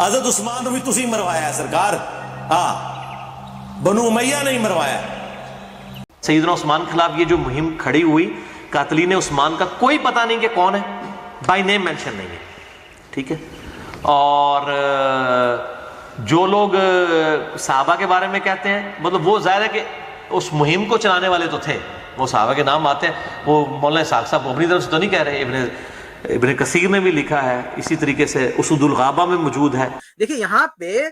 حضرت عثمان بھی تسی مروایا ہے سرکار، ہاں بنو امیہ نہیں مروایا۔ سیدنا عثمان کے خلاف یہ جو مہم کھڑی ہوئی، قاتلین عثمان کا کوئی پتہ نہیں کہ کون ہے، بائی نیم مینشن نہیں ہے، ٹھیک ہے۔ اور جو لوگ صحابہ کے بارے میں کہتے ہیں، مطلب وہ ظاہر ہے کہ اس مہم کو چلانے والے تو تھے، وہ صحابہ کے نام آتے ہیں، وہ مولانا اسحاق صاحب اپنی طرف سے تو نہیں کہہ رہے، ابن کثیر نے بھی لکھا ہے، اسی طریقے سے اسود الغابہ میں موجود ہے۔ دیکھیں یہاں پہ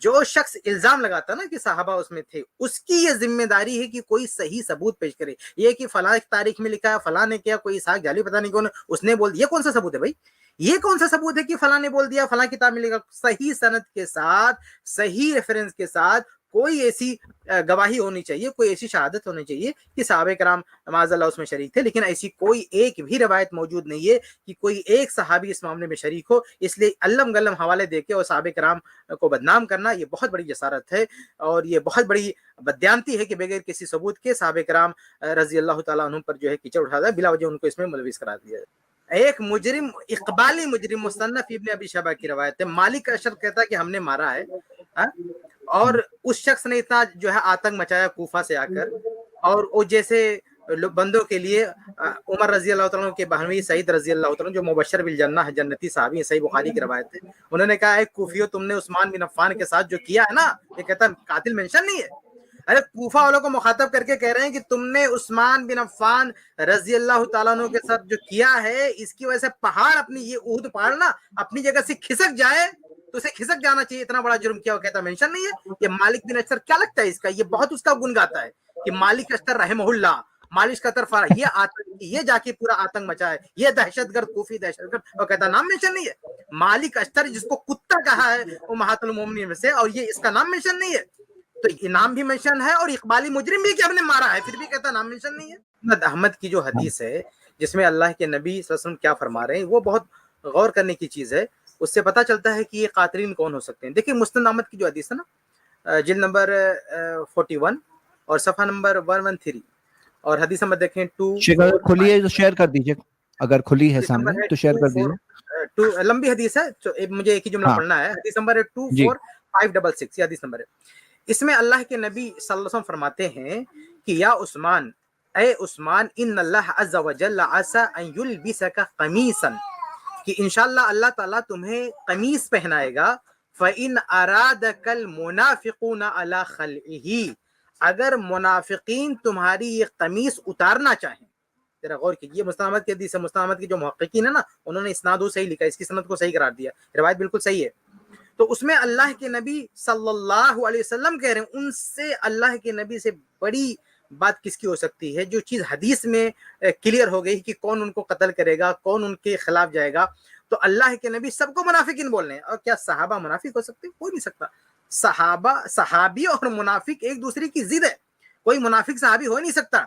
جو شخص الزام لگاتا نا کہ صحابہ اس میں تھے، اس کی یہ ذمہ داری ہے کہ کوئی صحیح ثبوت پیش کرے۔ یہ کہ فلاں تاریخ میں لکھا ہے، فلاں نے کیا، کوئی اسحاق جعلی پتہ نہیں کون اس نے بول دیا، یہ کون سا ثبوت ہے بھائی؟ یہ کون سا ثبوت ہے کہ فلاں نے بول دیا، فلاں کتاب میں لکھا؟ صحیح سند کے ساتھ، صحیح ریفرنس کے ساتھ کوئی ایسی گواہی ہونی چاہیے، کوئی ایسی شہادت ہونی چاہیے کہ صحابہ کرام معاذ اللہ اس میں شریک تھے، لیکن ایسی کوئی ایک بھی روایت موجود نہیں ہے کہ کوئی ایک صحابی اس معاملے میں شریک ہو۔ اس لیے علم گلم حوالے دے کے اور صحابہ کرام کو بدنام کرنا یہ بہت بڑی جسارت ہے، اور یہ بہت بڑی بددیانتی ہے کہ بغیر کسی ثبوت کے صحابہ کرام رضی اللہ تعالیٰ عنہ پر جو ہے کیچڑ اٹھا دیا، بلا وجہ ان کو اس میں ملوث قرار دیا جائے۔ ایک مجرم، اقبالی مجرم، مصنف ابن ابی شیبہ کی روایت ہے، مالک اشر کہتا ہے کہ ہم نے مارا ہے، اور اس شخص نے اتنا جو ہے آتنک مچایا کوفہ سے آ کر، اور وہ جیسے بندوں کے لیے عمر رضی اللہ تعالیٰ کے بہنوئی سعید رضی اللہ تعالیٰ جو مبشر بالجنہ ہے، جنتی صحابی ہیں، صحیح بخاری کی روایت ہے، انہوں نے کہا ہے کوفیو تم نے عثمان بن عفان کے ساتھ جو کیا ہے نا، یہ کہتا ہے قاتل منشن نہیں ہے۔ ارے کوفہ والوں کو مخاطب کر کے کہہ رہے ہیں کہ تم نے عثمان بن عفان رضی اللہ تعالیٰ عنہ کے ساتھ جو کیا ہے، اس کی وجہ سے پہاڑ اپنی یہ احد پہاڑ نا اپنی جگہ سے کھسک جائے تو اسے کھسک جانا چاہیے، اتنا بڑا جرم کیا ہو، کہتا مینشن نہیں ہے۔ یہ مالک بن اشتر کیا لگتا ہے اس کا، یہ بہت اس کا گن گاتا ہے کہ مالک اشتر رحمہ اللہ، مالک کا طرف یہ آتنک، یہ جا کے پورا آتنک مچا ہے، یہ دہشت گرد، کوفی دہشت گرد، اور کہتا نام مینشن نہیں ہے۔ مالک اشتر جس کو کتا کہا ہے امہات المومنین میں سے، اور یہ اس کا نام مینشن نہیں ہے، تو انعام بھی منشن ہے، اور اقبالی مجرم بھی کہ ہم نے مارا ہے، پھر بھی کہتا نام منشن نہیں ہے۔ مسند احمد کی جو حدیث ہے جس میں اللہ کے نبی صلی اللہ علیہ وسلم کیا فرما رہے ہیں، وہ بہت غور کرنے کی چیز ہے، اس سے پتہ چلتا ہے کہ یہ قاتلین کون ہو سکتے ہیں۔ دیکھیں مسند احمد کی جو حدیث ہے نا، جلد نمبر 41 اور صفحہ نمبر 113، اور حدیث نمبر دیکھیں 2، اگر کھلی ہے تو شیئر کر دیجیے، اگر کھلی ہے سامنے تو شیئر کر دیجیے۔ لمبی حدیث ہے، مجھے ایک ہی جملہ پڑھنا ہے۔ حدیث نمبر 24566، یہ حدیث نمبر ہے۔ اس میں اللہ کے نبی صلی اللہ علیہ وسلم فرماتے ہیں کہ یا عثمان، اے عثمان، ان اللہ عز وجل عسى ان يلبسك قمیصا، کہ انشاءاللہ اللہ تعالیٰ تمہیں قمیص پہنائے گا، فَإِنْ أَرَادَكَ الْمُنَافِقُونَ عَلَى خَلْعِهِ، اگر منافقین تمہاری یہ قمیص اتارنا چاہیں۔ ذرا غور کیجیے، مسند احمد کی حدیث ہے، مسند احمد کے جو محققین ہیں نا انہوں نے اسناد کو صحیح لکھا، اس کی سند کو صحیح قرار دیا، روایت بالکل صحیح ہے۔ تو اس میں اللہ کے نبی صلی اللہ علیہ وسلم کہہ رہے ہیں، ان سے اللہ کے نبی سے بڑی بات کس کی ہو سکتی ہے، جو چیز حدیث میں کلیئر ہو گئی کہ کون ان کو قتل کرے گا، کون ان کے خلاف جائے گا، تو اللہ کے نبی سب کو منافقین بول رہے ہیں۔ اور کیا صحابہ منافق ہو سکتے؟ کوئی نہیں سکتا۔ صحابی اور منافق ایک دوسرے کی ضد ہے، کوئی منافق صحابی ہو نہیں سکتا۔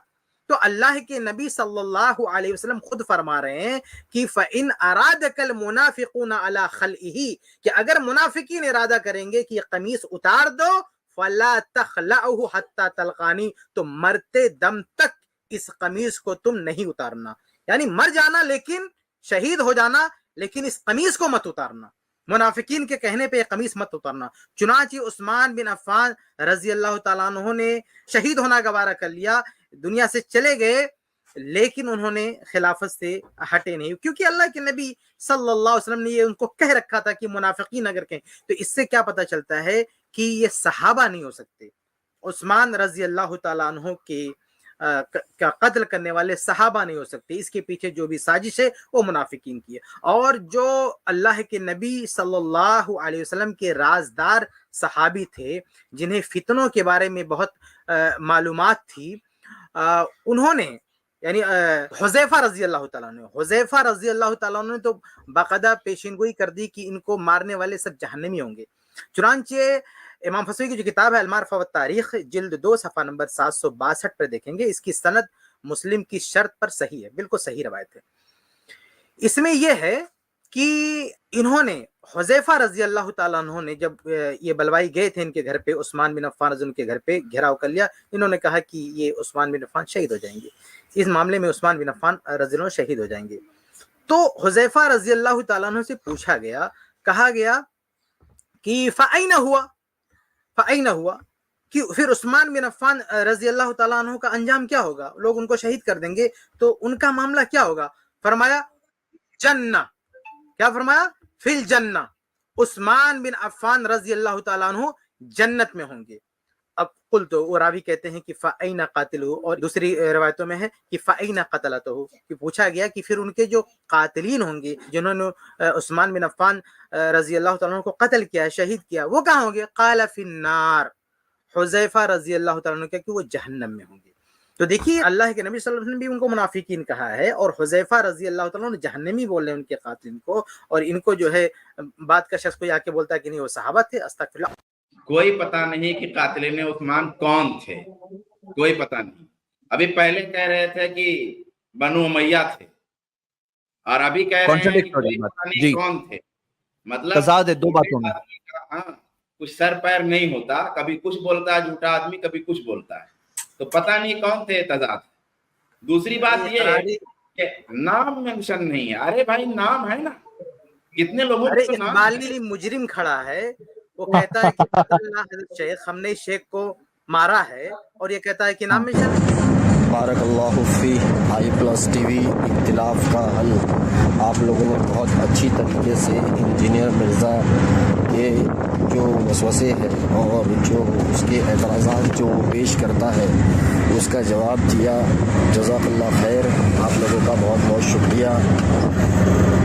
تو اللہ کے نبی صلی اللہ علیہ وسلم خود فرما رہے ہیں کہ فَإِنْ أَرَادَكَ الْمُنَافِقُونَ عَلَى خَلْعِهِ، کہ اگر منافقین ارادہ کریں گے کہ یہ قمیص اتار دو، فَلَا تَخْلَعُهُ حَتَّى تَلْقَانِي، تو مرتے دم تک اس قمیص کو تم نہیں اتارنا، یعنی مر جانا لیکن شہید ہو جانا، لیکن اس قمیص کو مت اتارنا، منافقین کے کہنے پہ یہ قمیص مت اتارنا۔ چنانچہ عثمان بن عفان رضی اللہ تعالیٰ عنہ نے شہید ہونا گوارا کر لیا، دنیا سے چلے گئے، لیکن انہوں نے خلافت سے ہٹے نہیں، کیونکہ اللہ کے نبی صلی اللہ علیہ وسلم نے یہ ان کو کہہ رکھا تھا کہ منافقین اگر کہیں تو اس سے کیا پتہ چلتا ہے کہ یہ صحابہ نہیں ہو سکتے۔ عثمان رضی اللہ تعالیٰ عنہ کے کا قتل کرنے والے صحابہ نہیں ہو سکتے، اس کے پیچھے جو بھی سازش ہے وہ منافقین کی ہے۔ اور جو اللہ کے نبی صلی اللہ علیہ وسلم کے رازدار صحابی تھے، جنہیں فتنوں کے بارے میں بہت معلومات تھی، انہوں نے یعنی حذیفہ رضی اللہ تعالیٰ نے، حذیفہ رضی اللہ تعالیٰ نے تو باقاعدہ پیشین گوئی کر دی کہ ان کو مارنے والے سب جہنمی ہوں گے۔ چنانچہ امام فسوی کی جو کتاب ہے المعرفہ والتاریخ، جلد 2 صفحہ نمبر 762 پر دیکھیں گے، اس کی سند مسلم کی شرط پر صحیح ہے، بالکل صحیح روایت ہے۔ اس میں یہ ہے کہ انہوں نے، حذیفہ رضی اللہ تعالیٰ عنہ نے جب یہ بلوائی گئے تھے ان کے گھر پہ، عثمان بن عفان رضی اللہ کے گھر پہ گھیراؤ کر لیا، انہوں نے کہا کہ یہ عثمان بن عفان شہید ہو جائیں گے، اس معاملے میں عثمان بن عفان رضی اللہ عنہ شہید ہو جائیں گے۔ تو حذیفہ رضی اللہ تعالیٰ عنہ سے پوچھا گیا، کہا گیا کہ فَأَيْنَ ہوا کہ پھر عثمان بن عفان رضی اللہ تعالیٰ عنہ کا انجام کیا ہوگا؟ لوگ ان کو شہید کر دیں گے تو ان کا معاملہ کیا ہوگا؟ فرمایا جنہ، کیا فرمایا؟ فی الجنہ، عثمان بن عفان رضی اللہ تعالیٰ عنہ جنت میں ہوں گے۔ اب قلت، وہ راوی کہتے ہیں کہ فَأَيْنَ قَاتِلُهُ، اور دوسری روایتوں میں ہے کہ فَأَيْنَ قَتَلَتُهُ، کہ پوچھا گیا کہ پھر ان کے جو قاتلین ہوں گے جنہوں نے عثمان بن عفان رضی اللہ تعالیٰ عنہ کو قتل کیا ہے، شہید کیا، وہ کہاں ہوں گے؟ قال فی النار، حذیفہ رضی اللہ تعالیٰ عنہ کہا کہ وہ جہنم میں ہوں گے۔ تو دیکھیے اللہ کے نبی صلی اللہ علیہ وسلم نے بھی ان کو منافقین کہا ہے، اور حذیفہ رضی اللہ تعالیٰ عنہ جہنمی بول رہے ہیں ان کے قاتلین کو، اور ان کو جو ہے بات کا شخص کوئی آ کے بولتا ہے کہ نہیں وہ صحابہ تھے، استغفر اللہ۔ کوئی پتہ نہیں کہ قاتلین عثمان کون تھے، کوئی پتہ نہیں۔ ابھی پہلے کہہ رہے تھے کہ بنو امیہ تھے، اور ابھی کہہ رہے ہیں کہ کوئی پتہ نہیں کون تھے۔ مطلب تضاد ہے دو باتوں میں۔ ہاں، کچھ سر پیر نہیں ہوتا، کبھی کچھ بولتا ہے جھوٹا آدمی، کبھی کچھ بولتا ہے، تو پتہ نہیں کون تھے، تضاد۔ دوسری بات یہ ہے کہ نام مینشن نہیں ہے۔ ارے بھائی نام ہے نا، کتنے لوگوں کو نام ہے۔ اقبالی مجرم کھڑا ہے، وہ کہتا ہے کہ حضرت شیخ، ہم نے شیخ کو مارا ہے، اور یہ کہتا ہے کہ نام میں بارک اللہ فی آئی پلس ٹی وی اختلاف کا حل۔ آپ لوگوں نے بہت اچھی طریقے سے انجینئر مرزا کے جو وسوسے ہیں اور جو اس کے اعتراضات جو پیش کرتا ہے اس کا جواب دیا۔ جزاک اللہ خیر، آپ لوگوں کا بہت بہت شکریہ۔